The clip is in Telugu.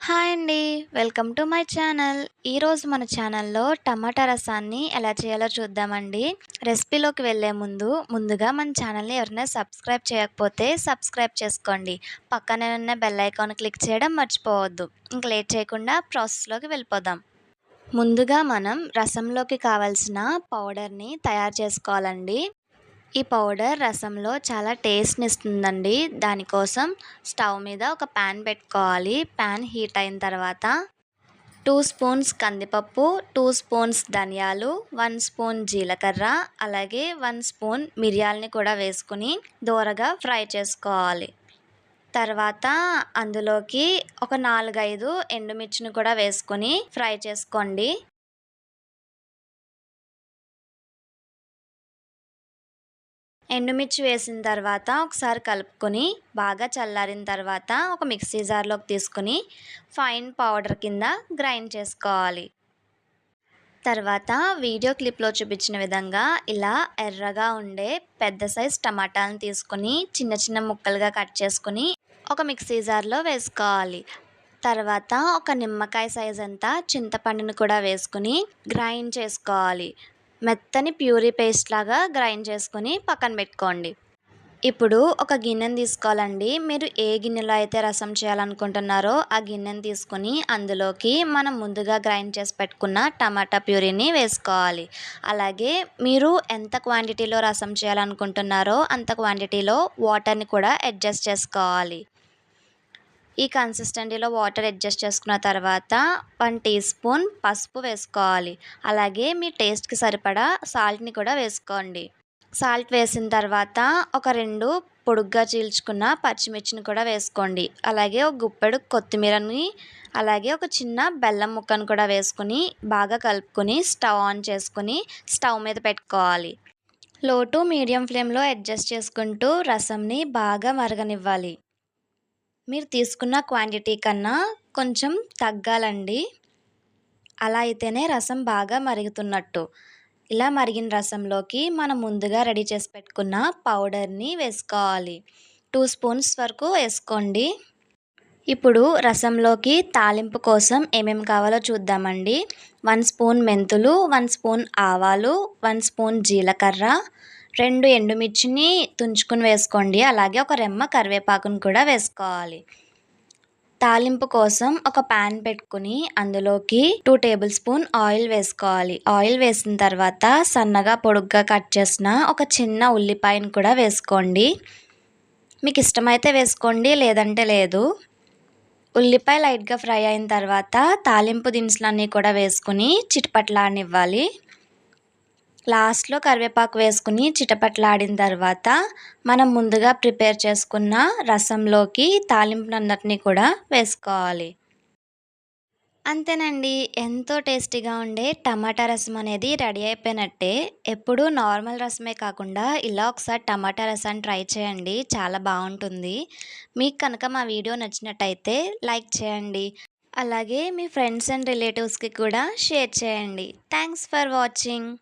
హాయ్ అండి. Welcome to my channel. ఈరోజు మన ఛానల్‌లో టమాటా రసాన్ని ఎలా చేయాలో చూద్దామండి. రెసిపీలోకి వెళ్ళే ముందుగా మన ఛానల్‌ని ఎవరైనా సబ్స్క్రైబ్ చేయకపోతే సబ్స్క్రైబ్ చేసుకోండి. పక్కనే ఉన్న బెల్ ఐకాన్ క్లిక్ చేయడం మర్చిపోవద్దు. ఇంక లేట్ చేయకుండా ప్రాసెస్‌లోకి వెళ్ళిపోదాం. ముందుగా మనం రసంలోకి కావాల్సిన పౌడర్‌ని తయారు చేసుకోవాలండి. ఈ పౌడర్ రసంలో చాలా టేస్ట్‌నిస్తుందండి. దానికోసం స్టవ్ మీద ఒక పాన్ పెట్టుకోవాలి. పాన్ హీట్ అయిన తర్వాత 2 స్పూన్స్ కందిపప్పు, 2 స్పూన్స్ ధనియాలు, 1 స్పూన్ జీలకర్ర, అలాగే 1 స్పూన్ మిరియాలని కూడా వేసుకుని దోరగా ఫ్రై చేసుకోవాలి. తర్వాత అందులోకి ఒక 4, 5 ఎండుమిర్చిని కూడా వేసుకొని ఫ్రై చేసుకోండి. ఎండుమిర్చి వేసిన తర్వాత ఒకసారి కలుపుకొని బాగా చల్లారిన తర్వాత ఒక మిక్సీ జార్లోకి తీసుకుని ఫైన్ పౌడర్ కింద గ్రైండ్ చేసుకోవాలి. తర్వాత వీడియో క్లిప్లో చూపించిన విధంగా ఇలా ఎర్రగా ఉండే పెద్ద సైజ్ టమాటాలను తీసుకొని చిన్న చిన్న ముక్కలుగా కట్ చేసుకుని ఒక మిక్సీ జార్లో వేసుకోవాలి. తర్వాత ఒక నిమ్మకాయ సైజ్ అంతా చింతపండుని కూడా వేసుకుని గ్రైండ్ చేసుకోవాలి. మెత్తని ప్యూరీ పేస్ట్ లాగా గ్రైండ్ చేసుకొని పక్కన పెట్టుకోండి. ఇప్పుడు ఒక గిన్నెని తీసుకోవాలండి. మీరు ఏ గిన్నెలో అయితే రసం చేయాలనుకుంటున్నారో ఆ గిన్నెని తీసుకొని అందులోకి మనం ముందుగా గ్రైండ్ చేసి పెట్టుకున్న టమాటా ప్యూరీని వేసుకోవాలి. అలాగే మీరు ఎంత క్వాంటిటీలో రసం చేయాలనుకుంటున్నారో అంత క్వాంటిటీలో వాటర్ని కూడా అడ్జస్ట్ చేసుకోవాలి. ఈ కన్సిస్టెన్సీలో వాటర్ అడ్జస్ట్ చేసుకున్న తర్వాత 1 టీ స్పూన్ పసుపు వేసుకోవాలి. అలాగే మీ టేస్ట్‌కి సరిపడా సాల్ట్‌ని కూడా వేసుకోండి. సాల్ట్ వేసిన తర్వాత ఒక 2 పొడుగ్గా చీల్చుకున్న పచ్చిమిర్చిని కూడా వేసుకోండి. అలాగే ఒక గుప్పెడు కొత్తిమీరని, అలాగే ఒక చిన్న బెల్లం ముక్కను కూడా వేసుకొని బాగా కలుపుకొని స్టవ్ ఆన్ చేసుకొని స్టవ్ మీద పెట్టుకోవాలి. లో టు మీడియం ఫ్లేమ్‌లో అడ్జస్ట్ చేసుకుంటూ రసంని బాగా మరగనివ్వాలి. మీరు తీసుకున్న క్వాంటిటీ కన్నా కొంచెం తగ్గాలండి. అలా అయితేనే రసం బాగా మరుగుతున్నట్టు. ఇలా మరిగిన రసంలోకి మనం ముందుగా రెడీ చేసి పెట్టుకున్న పౌడర్‌ని వేసుకోవాలి. 2 స్పూన్స్ వరకు వేసుకోండి. ఇప్పుడు రసంలోకి తాలింపు కోసం ఏమేమి కావాలో చూద్దామండి. 1 స్పూన్ మెంతులు, 1 స్పూన్ ఆవాలు, 1 స్పూన్ జీలకర్ర, 2 ఎండుమిర్చిని తుంచుకొని వేసుకోండి. అలాగే ఒక రెమ్మ కరివేపాకును కూడా వేసుకోవాలి. తాలింపు కోసం ఒక పాన్ పెట్టుకుని అందులోకి 2 టేబుల్ స్పూన్ ఆయిల్ వేసుకోవాలి. ఆయిల్ వేసిన తర్వాత సన్నగా పొడుగ్గా కట్ చేసిన ఒక చిన్న ఉల్లిపాయను కూడా వేసుకోండి. మీకు ఇష్టమైతే వేసుకోండి, లేదంటే లేదు. ఉల్లిపాయ లైట్గా ఫ్రై అయిన తర్వాత తాలింపు దినుసులన్నీ కూడా వేసుకుని చిటపట్లాడనివ్వాలి. లాస్ట్లో కరివేపాకు వేసుకుని చిటపట్లాడిన తర్వాత మనం ముందుగా ప్రిపేర్ చేసుకున్న రసంలోకి తాలింపునంతటిని కూడా వేసుకోవాలి. అంతేనండి. ఎంతో టేస్టీగా ఉండే టమాటా రసం అనేది రెడీ అయిపోయినట్టే. ఎప్పుడూ నార్మల్ రసమే కాకుండా ఇలా ఒకసారి టమాటా రసాన్ని ట్రై చేయండి. చాలా బావుంటుంది. మీకు కనుక మా వీడియో నచ్చినట్టయితే లైక్ చేయండి. అలాగే మీ ఫ్రెండ్స్ అండ్ రిలేటివ్స్‌కి కూడా షేర్ చేయండి. Thanks for watching.